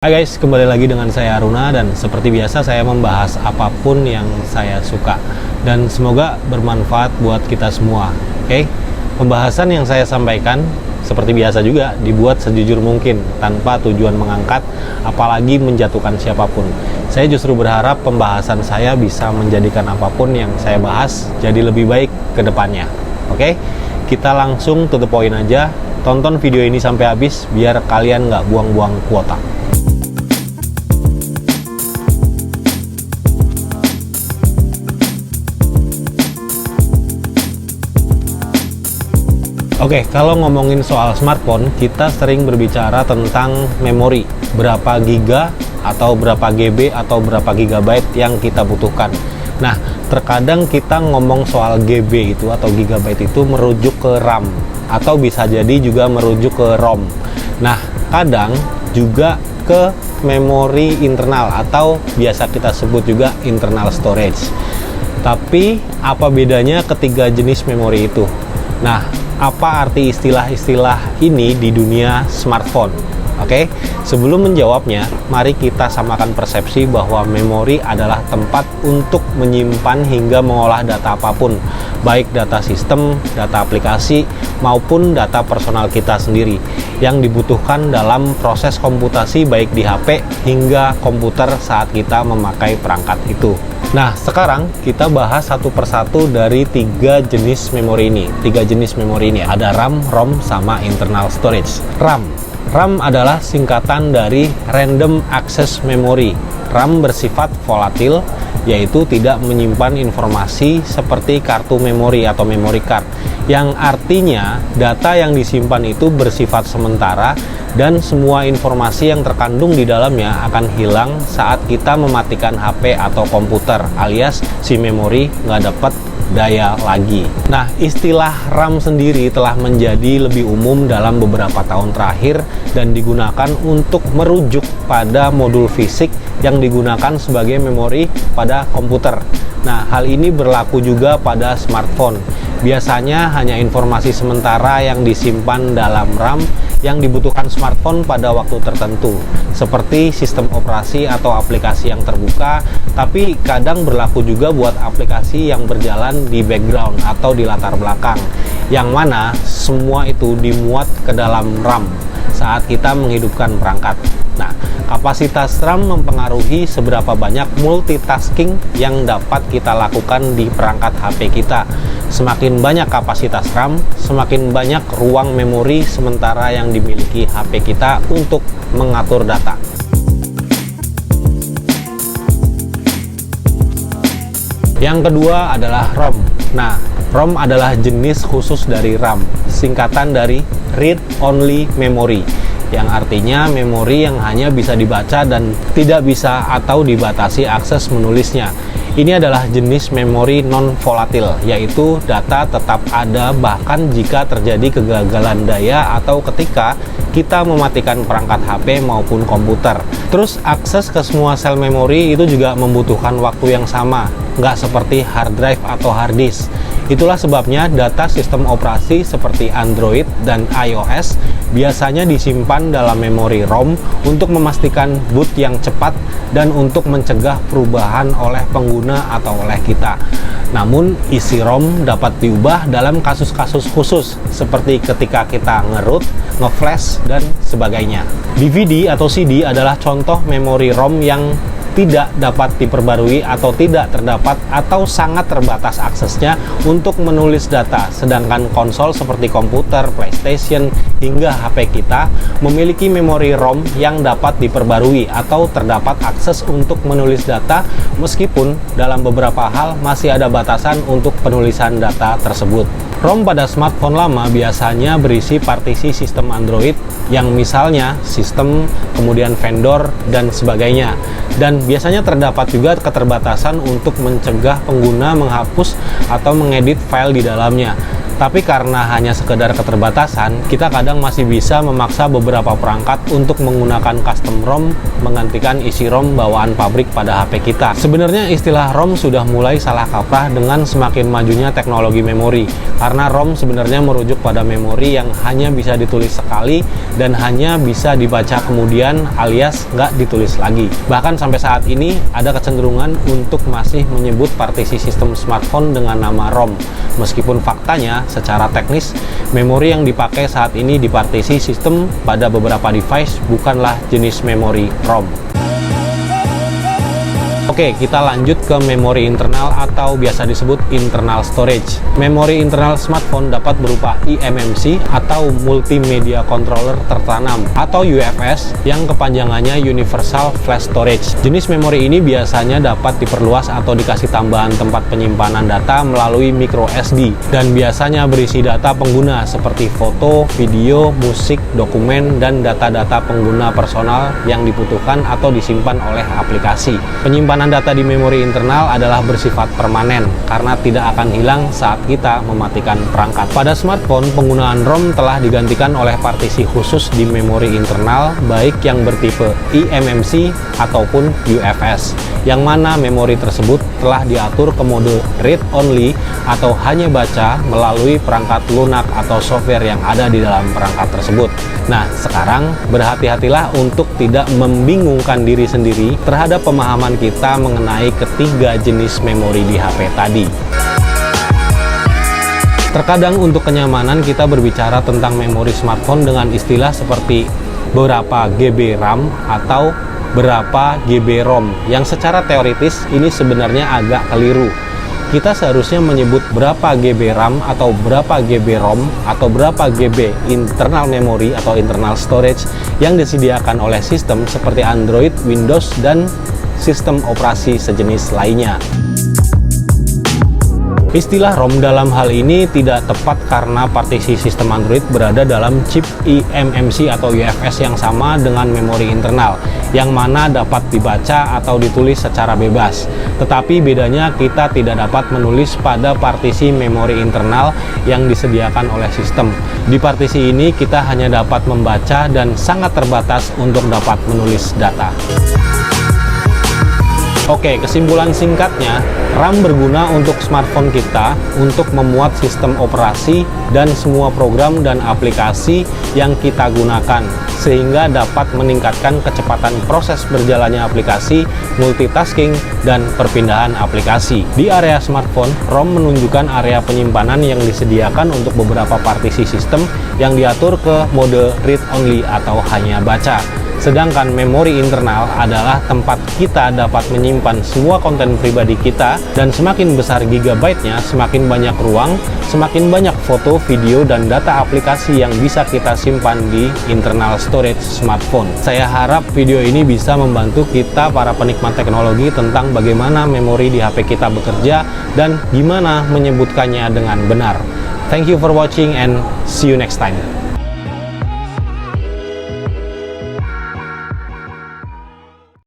Hai guys, kembali lagi dengan saya Aruna dan seperti biasa saya membahas apapun yang saya suka dan semoga bermanfaat buat kita semua. Oke? Pembahasan yang saya sampaikan seperti biasa juga dibuat sejujur mungkin tanpa tujuan mengangkat apalagi menjatuhkan siapapun. Saya justru berharap pembahasan saya bisa menjadikan apapun yang saya bahas jadi lebih baik ke depannya. Oke? Kita langsung to the point aja. Tonton video ini sampai habis biar kalian nggak buang-buang kuota. Oke, kalau ngomongin soal smartphone, kita sering berbicara tentang memori. Berapa giga, atau berapa GB, atau berapa gigabyte yang kita butuhkan. Nah, terkadang kita ngomong soal GB itu atau gigabyte itu merujuk ke RAM. Atau bisa jadi juga merujuk ke ROM. Nah, kadang juga ke memori internal atau biasa kita sebut juga internal storage. Tapi, apa bedanya ketiga jenis memori itu? Nah, apa arti istilah-istilah ini di dunia smartphone? Oke, sebelum menjawabnya, mari kita samakan persepsi bahwa memori adalah tempat untuk menyimpan hingga mengolah data apapun, baik data sistem, data aplikasi, maupun data personal kita sendiri, yang dibutuhkan dalam proses komputasi baik di HP hingga komputer saat kita memakai perangkat itu. Nah, sekarang kita bahas satu persatu dari tiga jenis memori ini. Tiga jenis memori ini ada RAM, ROM, sama internal storage. RAM adalah singkatan dari Random Access Memory. RAM bersifat volatil, yaitu tidak menyimpan informasi seperti kartu memori atau memory card, yang artinya data yang disimpan itu bersifat sementara dan semua informasi yang terkandung di dalamnya akan hilang saat kita mematikan HP atau komputer, alias si memori nggak dapat daya lagi. Nah, istilah RAM sendiri telah menjadi lebih umum dalam beberapa tahun terakhir dan digunakan untuk merujuk pada modul fisik yang digunakan sebagai memori pada komputer. Nah, hal ini berlaku juga pada smartphone. Biasanya hanya informasi sementara yang disimpan dalam RAM yang dibutuhkan smartphone pada waktu tertentu, seperti sistem operasi atau aplikasi yang terbuka, tapi kadang berlaku juga buat aplikasi yang berjalan di background atau di latar belakang, yang mana semua itu dimuat ke dalam RAM saat kita menghidupkan perangkat. Nah, kapasitas RAM mempengaruhi seberapa banyak multitasking yang dapat kita lakukan di perangkat HP kita. Semakin banyak kapasitas RAM, semakin banyak ruang memori sementara yang dimiliki HP kita untuk mengatur data. Yang kedua adalah ROM. Nah, ROM adalah jenis khusus dari RAM, singkatan dari Read Only Memory, yang artinya memori yang hanya bisa dibaca dan tidak bisa atau dibatasi akses menulisnya. Ini adalah jenis memori non-volatil, yaitu data tetap ada bahkan jika terjadi kegagalan daya atau ketika kita mematikan perangkat HP maupun komputer. Terus akses ke semua sel memori itu juga membutuhkan waktu yang sama, nggak seperti hard drive atau hard disk. Itulah sebabnya data sistem operasi seperti Android dan iOS biasanya disimpan dalam memori ROM untuk memastikan boot yang cepat dan untuk mencegah perubahan oleh pengguna atau oleh kita. Namun, isi ROM dapat diubah dalam kasus-kasus khusus seperti ketika kita nge-root, nge-flash, dan sebagainya. DVD atau CD adalah contoh memori ROM yang tidak dapat diperbarui atau tidak terdapat atau sangat terbatas aksesnya untuk menulis data, sedangkan konsol seperti komputer, PlayStation, hingga HP kita memiliki memori ROM yang dapat diperbarui atau terdapat akses untuk menulis data meskipun dalam beberapa hal masih ada batasan untuk penulisan data tersebut. ROM pada smartphone lama biasanya berisi partisi sistem Android yang misalnya sistem, kemudian vendor, dan sebagainya. Dan biasanya terdapat juga keterbatasan untuk mencegah pengguna menghapus atau mengedit file di dalamnya. Tapi karena hanya sekedar keterbatasan, kita kadang masih bisa memaksa beberapa perangkat untuk menggunakan custom ROM menggantikan isi ROM bawaan pabrik pada HP kita. Sebenarnya istilah ROM sudah mulai salah kaprah dengan semakin majunya teknologi memori, karena ROM sebenarnya merujuk pada memori yang hanya bisa ditulis sekali dan hanya bisa dibaca kemudian alias nggak ditulis lagi. Bahkan sampai saat ini ada kecenderungan untuk masih menyebut partisi sistem smartphone dengan nama ROM, meskipun faktanya secara teknis memori yang dipakai saat ini di partisi sistem pada beberapa device bukanlah jenis memori ROM. Oke, kita lanjut ke memori internal atau biasa disebut internal storage. Memori internal smartphone dapat berupa eMMC atau Multimedia Controller Tertanam atau UFS yang kepanjangannya Universal Flash Storage. Jenis memori ini biasanya dapat diperluas atau dikasih tambahan tempat penyimpanan data melalui micro SD dan biasanya berisi data pengguna seperti foto, video, musik, dokumen, dan data-data pengguna personal yang dibutuhkan atau disimpan oleh aplikasi. Penyimpanan data di memori internal adalah bersifat permanen karena tidak akan hilang saat kita mematikan perangkat. Pada smartphone, penggunaan ROM telah digantikan oleh partisi khusus di memori internal, baik yang bertipe eMMC ataupun UFS, yang mana memori tersebut telah diatur ke mode read only atau hanya baca melalui perangkat lunak atau software yang ada di dalam perangkat tersebut. Nah, sekarang berhati-hatilah untuk tidak membingungkan diri sendiri terhadap pemahaman kita mengenai ketiga jenis memori di HP tadi. Terkadang untuk kenyamanan kita berbicara tentang memori smartphone dengan istilah seperti berapa GB RAM atau berapa GB ROM, yang secara teoritis ini sebenarnya agak keliru. Kita seharusnya menyebut berapa GB RAM atau berapa GB ROM atau berapa GB internal memory atau internal storage yang disediakan oleh sistem seperti Android, Windows, dan sistem operasi sejenis lainnya. Istilah ROM dalam hal ini tidak tepat karena partisi sistem Android berada dalam chip eMMC atau UFS yang sama dengan memori internal, yang mana dapat dibaca atau ditulis secara bebas. Tetapi bedanya kita tidak dapat menulis pada partisi memori internal yang disediakan oleh sistem. Di partisi ini kita hanya dapat membaca dan sangat terbatas untuk dapat menulis data. Oke, kesimpulan singkatnya, RAM berguna untuk smartphone kita untuk memuat sistem operasi dan semua program dan aplikasi yang kita gunakan, sehingga dapat meningkatkan kecepatan proses berjalannya aplikasi, multitasking, dan perpindahan aplikasi. Di area smartphone, ROM menunjukkan area penyimpanan yang disediakan untuk beberapa partisi sistem yang diatur ke mode read only atau hanya baca. Sedangkan memori internal adalah tempat kita dapat menyimpan semua konten pribadi kita, dan semakin besar gigabyte-nya, semakin banyak ruang, semakin banyak foto, video, dan data aplikasi yang bisa kita simpan di internal storage smartphone. Saya harap video ini bisa membantu kita para penikmat teknologi tentang bagaimana memori di HP kita bekerja dan gimana menyebutkannya dengan benar. Thank you for watching and see you next time.